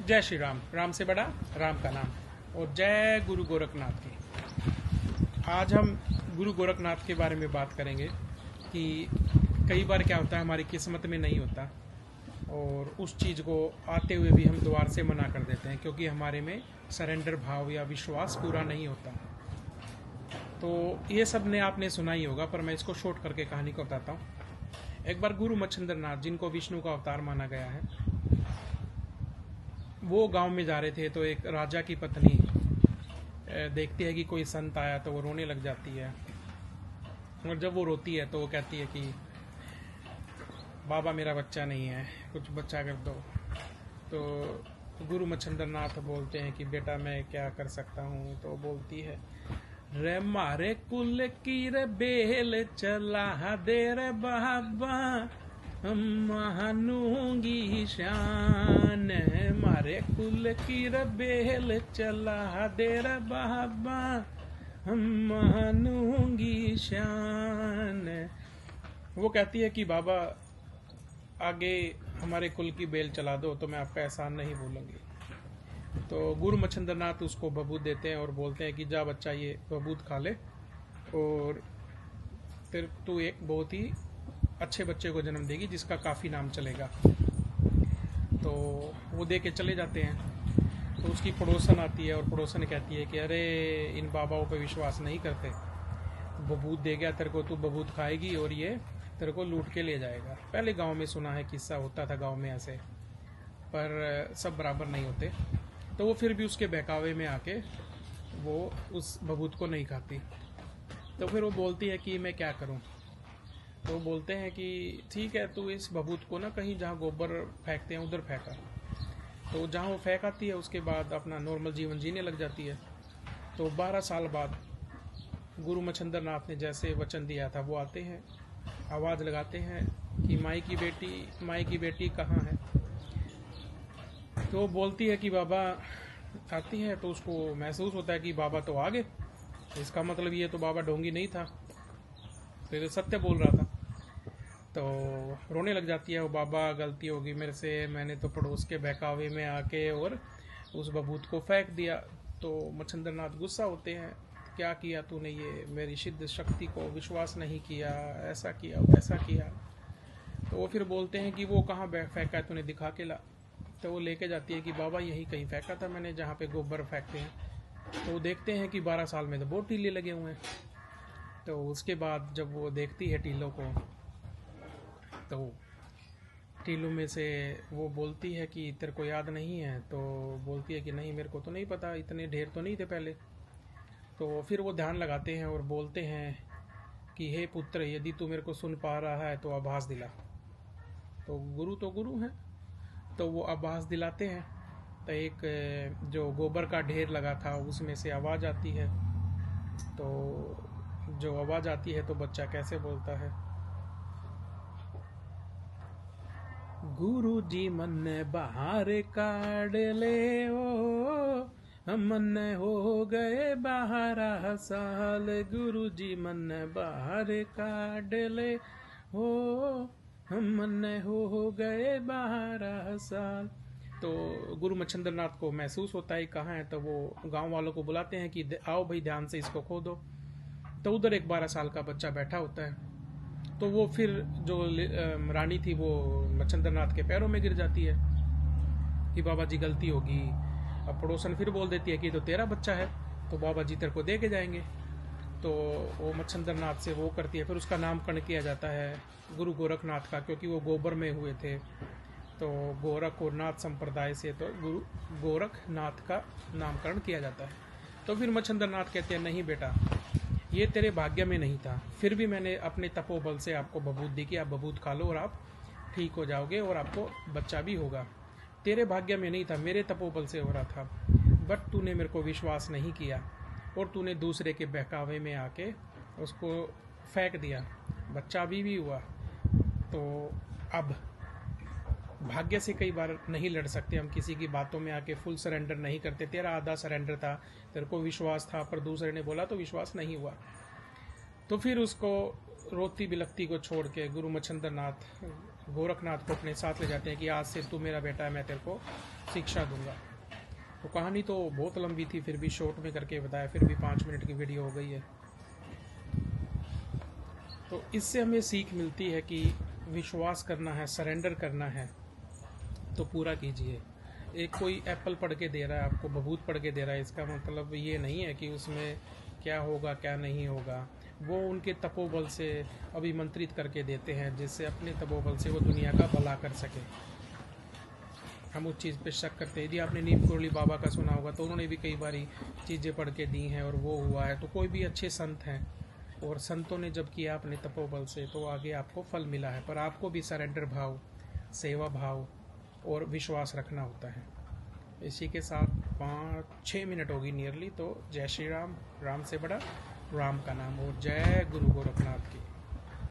जय श्री राम। राम से बड़ा राम का नाम। और जय गुरु गोरखनाथ की। आज हम गुरु गोरखनाथ के बारे में बात करेंगे कि कई बार क्या होता है, हमारी किस्मत में नहीं होता और उस चीज़ को आते हुए भी हम द्वार से मना कर देते हैं क्योंकि हमारे में सरेंडर भाव या विश्वास पूरा नहीं होता। तो ये सब ने आपने सुना ही होगा, पर मैं इसको शॉर्ट करके कहानी को बताता हूँ। एक बार गुरु मच्छिंद्र नाथ, जिनको विष्णु का अवतार माना गया है, वो गांव में जा रहे थे तो एक राजा की पत्नी देखती है कि कोई संत आया तो वो रोने लग जाती है। और जब वो रोती है तो वो कहती है कि बाबा मेरा बच्चा नहीं है, कुछ बच्चा कर दो। तो गुरु मच्छिंद्र नाथ बोलते हैं कि बेटा मैं क्या कर सकता हूँ। तो बोलती है, रे मारे कुल की रे बेल चला दे रे बाबा, महानूंगी शान, मारे कुल की रे बेल चला दे रे बाबा, महानूंगी शान। वो कहती है कि बाबा आगे हमारे कुल की बेल चला दो तो मैं आपका एहसान नहीं भूलूंगी। तो गुरु मच्छिंद्र नाथ उसको बबूत देते हैं और बोलते हैं कि जा बच्चा ये बबूत खा ले और फिर तू एक बहुत ही अच्छे बच्चे को जन्म देगी जिसका काफ़ी नाम चलेगा। तो वो दे के चले जाते हैं। तो उसकी पड़ोसन आती है और पड़ोसन कहती है कि अरे इन बाबाओं पे विश्वास नहीं करते, बबूत दे गया तेरे को, तू बबूत खाएगी और ये तेरे को लूट के ले जाएगा। पहले गांव में सुना है, किस्सा होता था गांव में ऐसे, पर सब बराबर नहीं होते। तो वो फिर भी उसके बहकावे में आके वो उस बबूत को नहीं खाती। तो फिर वो बोलती है कि मैं क्या करूं। तो वो बोलते हैं कि ठीक है, तू इस बबूत को ना कहीं जहाँ गोबर फेंकते हैं उधर फेंका। तो जहाँ वो फेंक आती है उसके बाद अपना नॉर्मल जीवन जीने लग जाती है। तो 12 साल बाद गुरु मच्छिंद्र नाथ ने जैसे वचन दिया था वो आते हैं, आवाज़ लगाते हैं कि माई की बेटी कहाँ है। तो वो बोलती है कि बाबा आती है। तो उसको महसूस होता है कि बाबा तो आ गए, इसका मतलब ये तो बाबा ढोंगी नहीं था, तो ये तो सत्य बोल रहा था। तो रोने लग जाती है वो, बाबा गलती होगी मेरे से, मैंने तो पड़ोस के बहकावे में आके और उस बबूत को फेंक दिया। तो मच्छिंद्र नाथ गुस्सा होते हैं, क्या किया तूने, ये मेरी सिद्ध शक्ति को विश्वास नहीं किया, ऐसा किया वैसा किया। तो वो फिर बोलते हैं कि वो कहाँ फेंका है, तूने दिखा के ला। तो वो लेके जाती है कि बाबा यही कहीं फेंका था मैंने, जहाँ पे गोबर फेंकते हैं। तो वो देखते हैं कि 12 साल में तो बहुत टीले लगे हुए हैं। तो उसके बाद जब वो देखती है टीलों को, तो टीलों में से वो बोलती है कि तेरे को याद नहीं है। तो बोलती है कि नहीं मेरे को तो नहीं पता, इतने ढेर तो नहीं थे पहले। तो फिर वो ध्यान लगाते हैं और बोलते हैं कि हे पुत्र, यदि तू मेरे को सुन पा रहा है तो आभास दिला। तो गुरु हैं, तो वो आभास दिलाते हैं। तो एक जो गोबर का ढेर लगा था उसमें से आवाज़ आती है। तो जो आवाज़ आती है तो बच्चा कैसे बोलता है, गुरु जी मन बाहर काढ़ ले ओ, हम मन हो गए 12 साल, गुरु जी मन बाहर काढ़ ले ओ, हम मन हो गए 12 साल। तो गुरु मच्छिंद्र नाथ को महसूस होता है कहाँ है। तो वो गांव वालों को बुलाते हैं कि आओ भाई ध्यान से इसको खोदो। तो उधर एक 12 साल का बच्चा बैठा होता है। तो वो फिर जो रानी थी वो मच्छिंद्र नाथ के पैरों में गिर जाती है कि बाबा जी गलती होगी। अब पड़ोसन फिर बोल देती है कि तो तेरा बच्चा है, तो बाबा जी तेरे को दे के जाएंगे। तो वो मच्छिंद्र नाथ से वो करती है, फिर उसका नामकरण किया जाता है गुरु गोरखनाथ का, क्योंकि वो गोबर में हुए थे। तो गोरख और नाथ संप्रदाय से तो गुरु गोरखनाथ का नामकरण किया जाता है। तो फिर मच्छिंद्र नाथ कहते हैं नहीं बेटा, ये तेरे भाग्य में नहीं था, फिर भी मैंने अपने तपोबल से आपको बबूत दी कि आप बबूत खा लो और आप ठीक हो जाओगे और आपको बच्चा भी होगा। तेरे भाग्य में नहीं था, मेरे तपोबल से हो रहा था, बट तूने मेरे को विश्वास नहीं किया और तूने दूसरे के बहकावे में आके उसको फेंक दिया, बच्चा भी हुआ। तो अब भाग्य से कई बार नहीं लड़ सकते हम, किसी की बातों में आके फुल सरेंडर नहीं करते। तेरा आधा सरेंडर था, तेरे को विश्वास था, पर दूसरे ने बोला तो विश्वास नहीं हुआ। तो फिर उसको रोती बिलखती को छोड़ के गुरु मच्छिंद्र नाथ गोरखनाथ को अपने साथ ले जाते हैं कि आज से तू मेरा बेटा है, मैं तेरे को शिक्षा दूंगा। तो कहानी तो बहुत लंबी थी, फिर भी शॉर्ट में करके बताया, फिर भी 5 मिनट की वीडियो हो गई है। तो इससे हमें सीख मिलती है कि विश्वास करना है, सरेंडर करना है तो पूरा कीजिए। एक कोई एप्पल पढ़ के दे रहा है आपको, बबूत पढ़ के दे रहा है, इसका मतलब ये नहीं है कि उसमें क्या होगा क्या नहीं होगा। वो उनके तपोबल से अभिमंत्रित करके देते हैं, जिससे अपने तपोबल से वो दुनिया का भला कर सके। हम उस चीज़ पे शक करते हैं। यदि आपने नीम कुरली बाबा का सुना होगा तो उन्होंने भी कई बारी चीज़ें पढ़ के दी हैं और वो हुआ है। तो कोई भी अच्छे संत हैं और संतों ने जब किया अपने तपोबल से तो आगे आपको फल मिला है। पर आपको भी सरेंडर भाव, सेवा भाव और विश्वास रखना होता है। इसी के साथ 5-6 मिनट होगी नियरली। तो जय श्री राम, राम से बड़ा राम का नाम, और जय गुरु गोरखनाथ की।